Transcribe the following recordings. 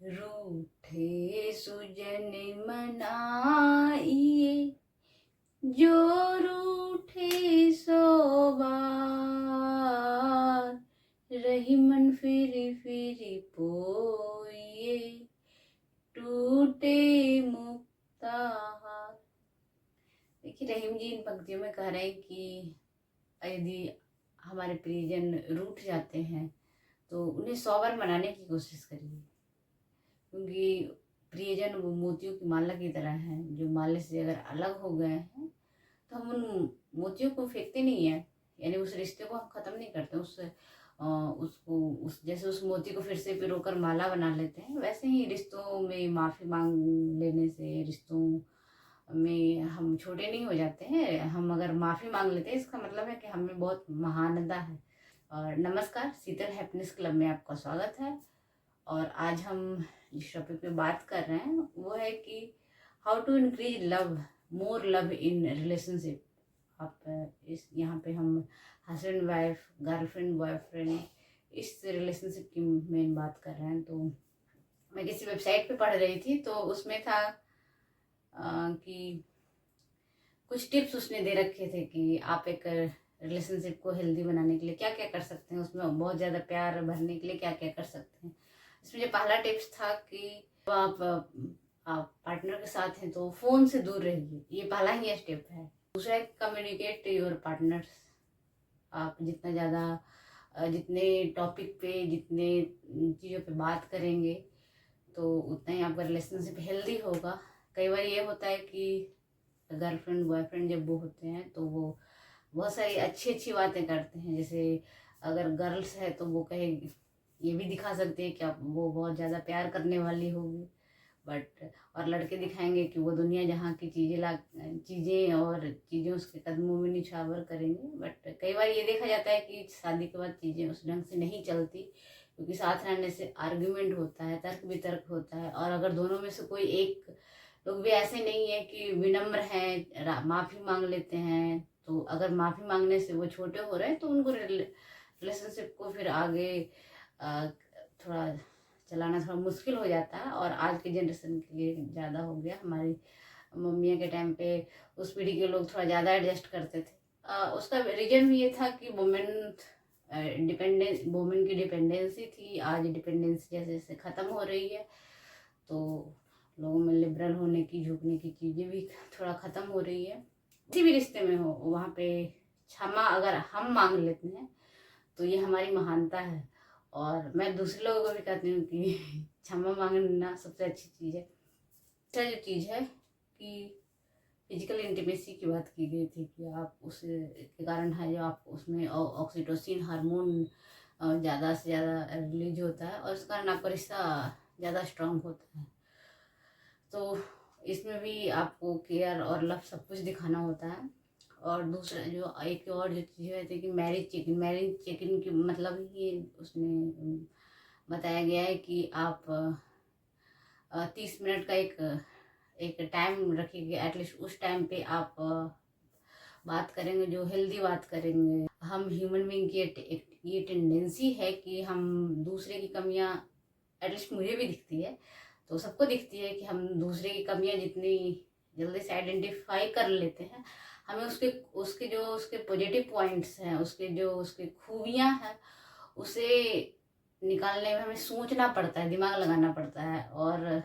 रूठे सुजन मनाइए, जो रूठे सो बार, रही मन फिरी फिरी पोइए, टूटे मुक्ता हार। देखिए, रहीम जी इन पंक्तियों में कह रहे हैं कि यदि हमारे प्रियजन रूठ जाते हैं तो उन्हें 100 बार मनाने की कोशिश करिए, क्योंकि प्रियजन वो मोतियों की माला की तरह हैं, जो माले से अगर अलग हो गए हैं तो हम उन मोतियों को फेंकते नहीं है, यानी उस रिश्ते को हम ख़त्म नहीं करते, उसको उस जैसे उस मोती को फिर से पिरोकर माला बना लेते हैं, वैसे ही रिश्तों में माफ़ी मांग लेने से रिश्तों में हम छोटे नहीं हो जाते हैं। हम अगर माफ़ी मांग लेते हैं इसका मतलब है कि हमें बहुत महानता है। और नमस्कार, शीतल हैप्पीनेस क्लब में आपका स्वागत है। और आज हम जिस टॉपिक पे बात कर रहे हैं वो है कि how to increase love, more love in relationship. आप इस यहाँ पे हम हस्बैंड वाइफ, गर्लफ्रेंड बॉयफ्रेंड, इस रिलेशनशिप की मेन बात कर रहे हैं। तो मैं किसी वेबसाइट पे पढ़ रही थी तो उसमें था कि कुछ टिप्स उसने दे रखे थे कि आप एक रिलेशनशिप को हेल्दी बनाने के लिए क्या क्या कर सकते हैं, उसमें बहुत ज़्यादा प्यार भरने के लिए क्या क्या कर सकते हैं। इसमें जो पहला टिप्स था कि आप पार्टनर के साथ हैं तो फ़ोन से दूर रहिए, ये पहला ही स्टेप है। दूसरा है कम्युनिकेट योर पार्टनर्स। आप जितना ज़्यादा जितने टॉपिक पे, जितने चीज़ों पे बात करेंगे तो उतना ही आपका रिलेशनशिप हेल्दी होगा। कई बार ये होता है कि गर्लफ्रेंड बॉयफ्रेंड जब वो होते हैं तो वो बहुत सारी अच्छी अच्छी बातें करते हैं। जैसे अगर गर्ल्स है तो वो कहे, ये भी दिखा सकते हैं कि आप वो बहुत ज़्यादा प्यार करने वाली होगी, बट और लड़के दिखाएंगे कि वो दुनिया जहाँ की चीज़ें और चीज़ें उसके कदमों में निछावर करेंगे। बट कई बार ये देखा जाता है कि शादी के बाद चीज़ें उस ढंग से नहीं चलती, क्योंकि साथ रहने से आर्ग्यूमेंट होता है, तर्क वितर्क होता है। और अगर दोनों में से कोई एक लोग भी ऐसे नहीं है कि विनम्र हैं, माफ़ी मांग लेते हैं, तो अगर माफ़ी मांगने से वो छोटे हो रहे हैं तो उनको रिलेशनशिप को फिर आगे थोड़ा चलाना थोड़ा मुश्किल हो जाता है। और आज के जनरेशन के लिए ज़्यादा हो गया। हमारी मम्मियों के टाइम पे उस पीढ़ी के लोग थोड़ा ज़्यादा एडजस्ट करते थे। उसका रीजन भी ये था कि वुमेन की डिपेंडेंसी थी। आज डिपेंडेंसी जैसे जैसे ख़त्म हो रही है तो लोगों में लिबरल होने की, झुकने की चीज़ें भी थोड़ा ख़त्म हो रही है। किसी भी रिश्ते में हो वहाँ पे क्षमा अगर हम मांग लेते हैं तो ये हमारी महानता है। और मैं दूसरे लोगों को भी कहती हूँ कि क्षमा मांगना सबसे अच्छी चीज़ है। अच्छा जो चीज़ है कि फिजिकल इंटीमेसी की बात की गई थी कि आप उस के कारण है जो आप उसमें ऑक्सीटोसिन हार्मोन ज़्यादा से ज़्यादा रिलीज होता है और इस कारण आपका रिश्ता ज़्यादा स्ट्रांग होता है। तो इसमें भी आपको केयर और लव सब कुछ दिखाना होता है। और दूसरा जो एक और जो चीज़ है कि मैरिज चेक इन की मतलब ही उसमें बताया गया है कि आप 30 मिनट का एक टाइम रखिए, एटलीस्ट उस टाइम पे आप बात करेंगे जो हेल्दी बात करेंगे। हम ह्यूमन बीइंग की ये टेंडेंसी है कि हम दूसरे की कमियां, एटलीस्ट मुझे भी दिखती है, तो सबको दिखती है कि हम दूसरे की कमियां जितनी जल्दी से आइडेंटिफाई कर लेते हैं, हमें उसके उसके जो उसके पॉजिटिव पॉइंट्स हैं, उसके खूबियां हैं, उसे निकालने में हमें सोचना पड़ता है, दिमाग लगाना पड़ता है। और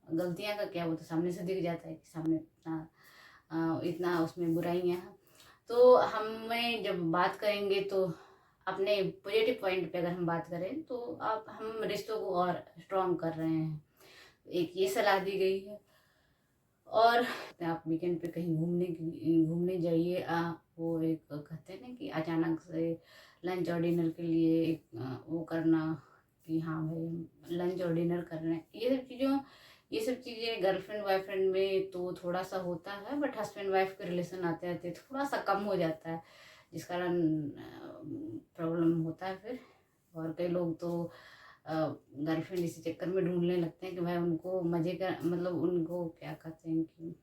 गलतियां का क्या, वो तो सामने से दिख जाता है कि सामने इतना उसमें बुराइयां हैं। तो हमें जब बात करेंगे तो अपने पॉजिटिव पॉइंट पे अगर हम बात करें तो हम रिश्तों को और स्ट्रॉन्ग कर रहे हैं। एक ये सलाह दी गई है। और आप वीकेंड पे कहीं घूमने जाइए। वो एक कहते हैं ना कि अचानक से लंच और डिनर के लिए वो करना कि हाँ भाई हम लंच और डिनर कर रहे हैं, ये सब चीज़ें गर्लफ्रेंड बॉयफ्रेंड में तो थोड़ा सा होता है, बट हस्बैंड वाइफ के रिलेशन आते आते थोड़ा सा कम हो जाता है, जिस कारण प्रॉब्लम होता है फिर। और कई लोग तो गर्लफ्रेंड इसी चक्कर में ढूंढने लगते हैं कि भाई उनको मज़े का, मतलब उनको क्या कहते हैं कि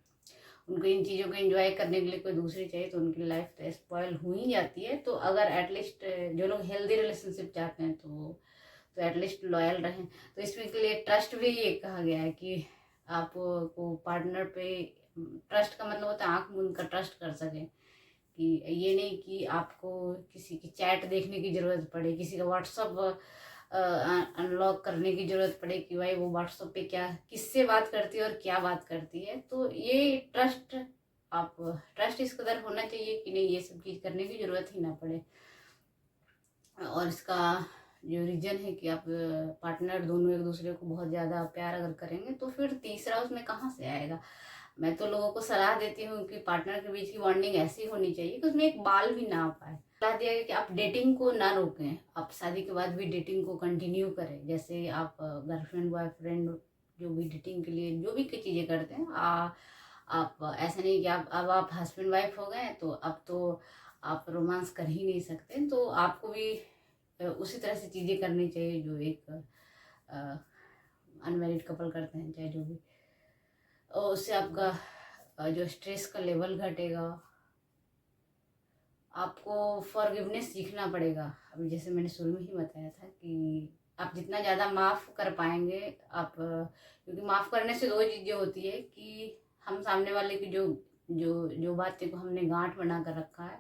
उनको इन चीज़ों को एंजॉय करने के लिए कोई दूसरी चाहिए, तो उनकी लाइफ तो स्पॉइल हो ही जाती है। तो अगर एटलीस्ट जो लोग हेल्दी रिलेशनशिप चाहते हैं तो तो एटलीस्ट लॉयल रहें। तो इसमें के लिए ट्रस्ट भी ये कहा गया है कि आपको पार्टनर पे ट्रस्ट का मतलब होता है आँख मूंद कर ट्रस्ट कर सकें, कि ये नहीं कि आपको किसी की चैट देखने की ज़रूरत पड़े, किसी का व्हाट्सअप अनलॉक करने की ज़रूरत पड़े कि भाई वो व्हाट्सअप पे क्या किससे बात करती है और क्या बात करती है। तो ये ट्रस्ट इस कदर होना चाहिए कि नहीं, ये सब चीज़ करने की ज़रूरत ही ना पड़े। और इसका जो रीज़न है कि आप पार्टनर दोनों एक दूसरे को बहुत ज़्यादा प्यार अगर करेंगे तो फिर तीसरा उसमें कहाँ से आएगा। मैं तो लोगों को सलाह देती हूँ कि पार्टनर के बीच की बॉन्डिंग ऐसी होनी चाहिए कि उसमें एक बाल भी ना आ पाए। सलाह दिया गया कि आप डेटिंग को ना रोकें, आप शादी के बाद भी डेटिंग को कंटिन्यू करें। जैसे आप गर्लफ्रेंड बॉयफ्रेंड जो भी डेटिंग के लिए जो भी चीज़ें करते हैं, आप ऐसा नहीं कि आप हस्बैंड वाइफ हो गए तो अब तो आप रोमांस कर ही नहीं सकते। तो आपको भी उसी तरह से चीज़ें करनी चाहिए जो एक अनमैरिड कपल करते हैं, चाहे जो भी। और उससे आपका जो स्ट्रेस का लेवल घटेगा। आपको फॉरगिवनेस सीखना पड़ेगा। अभी जैसे मैंने शुरू में ही बताया था कि आप जितना ज़्यादा माफ़ कर पाएंगे आप, क्योंकि माफ़ करने से दो चीज़ें होती है कि हम सामने वाले की जो जो जो बातें को हमने गांठ बना कर रखा है,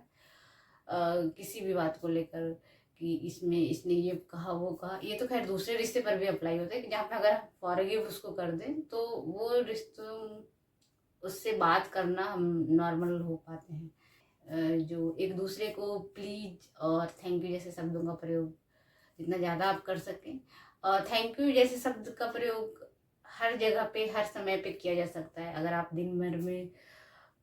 किसी भी बात को लेकर कि इसमें इसने ये कहा वो कहा, ये तो खैर दूसरे रिश्ते पर भी अप्लाई होता है कि जहाँ पे अगर फॉरगिव उसको कर दें तो वो रिश्तों उससे बात करना हम नॉर्मल हो पाते हैं। जो एक दूसरे को प्लीज और थैंक यू जैसे शब्दों का प्रयोग जितना ज़्यादा आप कर सकें, और थैंक यू जैसे शब्द का प्रयोग हर जगह पे हर समय पे किया जा सकता है। अगर आप दिन भर में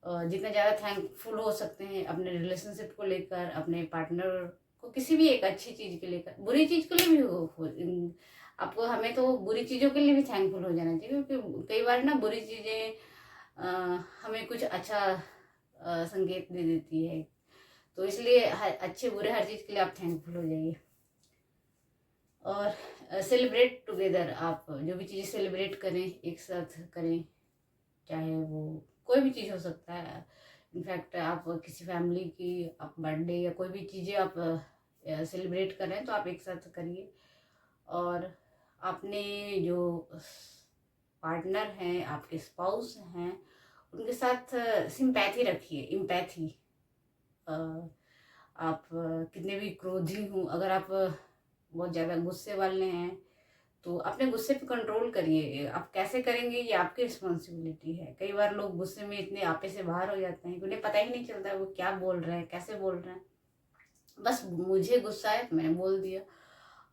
जितना ज़्यादा थैंकफुल हो सकते हैं अपने रिलेशनशिप को लेकर, अपने पार्टनर को किसी भी एक अच्छी चीज़ के लेकर, बुरी चीज़ के लिए भी आपको हमें तो बुरी चीज़ों के लिए भी थैंकफुल हो जाना चाहिए, क्योंकि कई बार ना बुरी चीज़ें हमें कुछ अच्छा संकेत दे देती है। तो इसलिए अच्छे बुरे हर चीज़ के लिए आप थैंकफुल हो जाइए। और सेलिब्रेट टुगेदर, आप जो भी चीज़ें सेलिब्रेट करें एक साथ करें, चाहे वो कोई भी चीज़ हो सकता है। इनफैक्ट आप किसी फैमिली की आप बर्थडे या कोई भी चीज़ें आप सेलिब्रेट कर रहे हैं तो आप एक साथ करिए। और अपने जो पार्टनर हैं, आपके स्पाउस हैं, उनके साथ सिंपैथी रखिए, इम्पैथी। आप कितने भी क्रोधी हों, अगर आप बहुत ज़्यादा गुस्से वाले हैं तो अपने गुस्से पे कंट्रोल करिए। आप कैसे करेंगे ये आपकी रिस्पॉन्सिबिलिटी है। कई बार लोग गुस्से में इतने आपे से बाहर हो जाते हैं कि उन्हें पता ही नहीं चलता वो क्या बोल रहे हैं, कैसे बोल रहे हैं। बस मुझे गुस्सा है तो मैंने बोल दिया।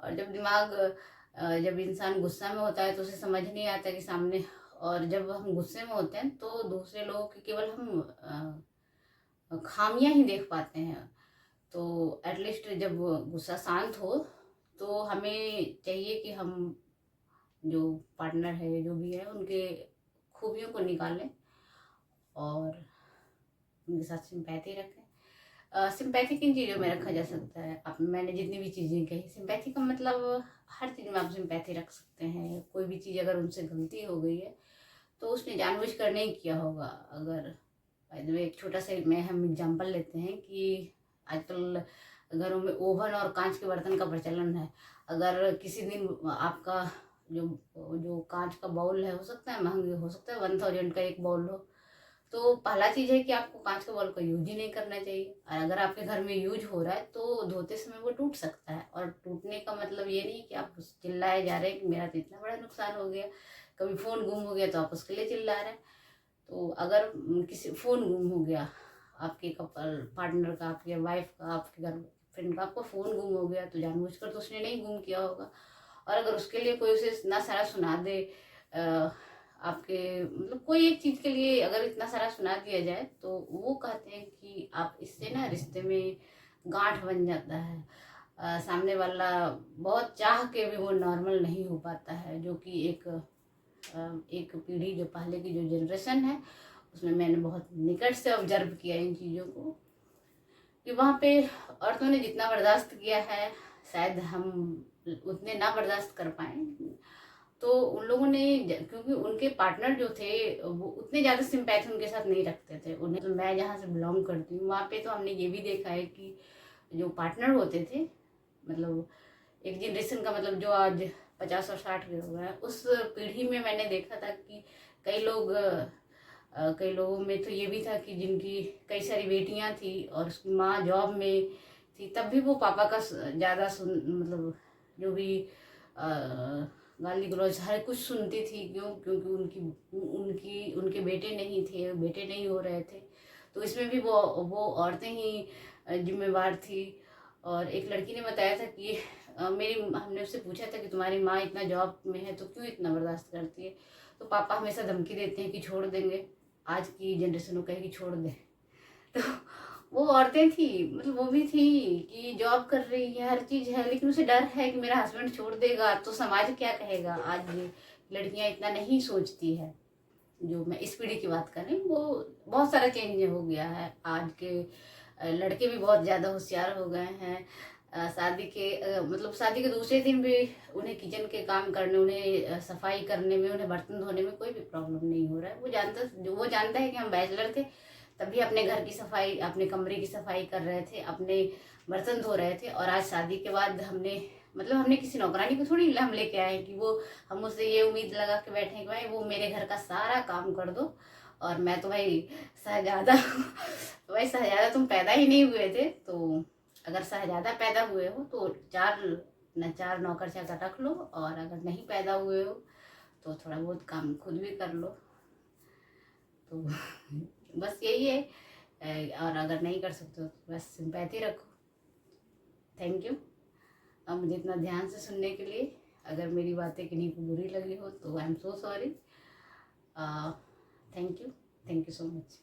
और जब इंसान गुस्सा में होता है तो उसे समझ नहीं आता कि सामने, और जब हम गुस्से में होते हैं तो दूसरे लोगों की केवल हम खामियां ही देख पाते हैं। तो एटलीस्ट जब गुस्सा शांत हो तो हमें चाहिए कि हम जो पार्टनर है जो भी है उनके खूबियों को निकालें और उनके साथ सिंपैथी रखें। सिंपैथी किन चीज़ों में रखा जा सकता है, अब मैंने जितनी भी चीज़ें कही, सिंपैथी का मतलब हर चीज़ में आप सिंपैथी रख सकते हैं। कोई भी चीज़ अगर उनसे गलती हो गई है तो उसने जानबूझ कर नहीं किया होगा। अगर एक छोटा सा मैं हम एग्जांपल लेते हैं कि आजकल घरों में ओवन और कांच के बर्तन का प्रचलन है। अगर किसी दिन आपका जो जो कांच का बाउल है, हो सकता है महंगे, हो सकता है 1000 का एक बाउल हो, तो पहला चीज़ है कि आपको कांच के बाउल का यूज ही नहीं करना चाहिए। और अगर आपके घर में यूज हो रहा है तो धोते समय वो टूट सकता है। और टूटने का मतलब ये नहीं कि आप चिल्लाए जा रहे हैं कि मेरा तो इतना बड़ा नुकसान हो गया। कभी फ़ोन गुम हो गया तो आप उसके लिए चिल्ला रहे हैं। तो अगर किसी फ़ोन गुम हो गया, आपके कपल पार्टनर का, आपके वाइफ का, आपके घर फ्रेंड का, आपका फ़ोन गुम हो गया तो जानबूझकर तो उसने नहीं गुम किया होगा। और अगर उसके लिए कोई उसे इतना सारा सुना दे, आपके मतलब कोई एक चीज़ के लिए अगर इतना सारा सुना दिया जाए तो वो कहते हैं कि आप इससे ना रिश्ते में गांठ बन जाता है। सामने वाला बहुत चाह के भी वो नॉर्मल नहीं हो पाता है, जो कि एक पीढ़ी जो पहले की जो जनरेशन है उसमें मैंने बहुत निकट से ऑब्जर्व किया इन चीज़ों को, कि वहाँ पे औरतों ने जितना बर्दाश्त किया है शायद हम उतने ना बर्दाश्त कर पाए। तो उन लोगों ने क्योंकि उनके पार्टनर जो थे वो उतने ज़्यादा सिंपैथी उनके साथ नहीं रखते थे। उन्हें तो मैं जहाँ से बिलोंग करती हूँ वहाँ पे तो हमने ये भी देखा है कि जो पार्टनर होते थे, मतलब एक जनरेशन का मतलब जो आज 50 और 60 के हो गए हैं, उस पीढ़ी में मैंने देखा था कि कई लोग कई लोगों में तो ये भी था कि जिनकी कई सारी बेटियां थी और उसकी माँ जॉब में थी, तब भी वो पापा का ज़्यादा मतलब जो भी गाली गलौज हर कुछ सुनती थी। क्यों? क्योंकि उनके बेटे नहीं थे, बेटे नहीं हो रहे थे। तो इसमें भी वो औरतें ही जिम्मेवार थी। और एक लड़की ने बताया था कि हमने उससे पूछा था कि तुम्हारी माँ इतना जॉब में है तो क्यों इतना बर्दाश्त करती है? तो पापा हमेशा धमकी देते हैं कि छोड़ देंगे। आज की जनरेशन को कहेगी छोड़ दे। तो वो औरतें थी, मतलब वो भी थी कि जॉब कर रही है, हर चीज है, लेकिन उसे डर है कि मेरा हस्बैंड छोड़ देगा तो समाज क्या कहेगा। आज लड़कियां इतना नहीं सोचती है। जो मैं इस पीढ़ी की बात कर रही हूँ, वो बहुत सारा चेंज हो गया है। आज के लड़के भी बहुत ज़्यादा होशियार हो गए हैं। मतलब शादी के दूसरे दिन भी उन्हें किचन के काम करने, उन्हें सफाई करने में, उन्हें बर्तन धोने में कोई भी प्रॉब्लम नहीं हो रहा है। वो जानता है कि हम बैचलर थे तभी अपने घर की सफाई, अपने कमरे की सफाई कर रहे थे, अपने बर्तन धो रहे थे। और आज शादी के बाद हमने किसी नौकरानी को थोड़ी हम लेके आए कि वो हम उससे ये उम्मीद लगा के बैठे कि भाई वो मेरे घर का सारा काम कर दो और मैं तो भाई शहजादा तो भाई शहजादा तुम पैदा ही नहीं हुए थे, तो अगर शहजादा पैदा हुए हो तो चार नौकर चाकर रख लो, और अगर नहीं पैदा हुए हो तो थोड़ा बहुत काम खुद भी कर लो। तो बस यही है। और अगर नहीं कर सकते हो तो बस सिंपैथी रखो। थैंक यू अब मुझे इतना ध्यान से सुनने के लिए। अगर मेरी बातें किन्हीं को बुरी लगी हो तो I am so sorry. Thank you so much.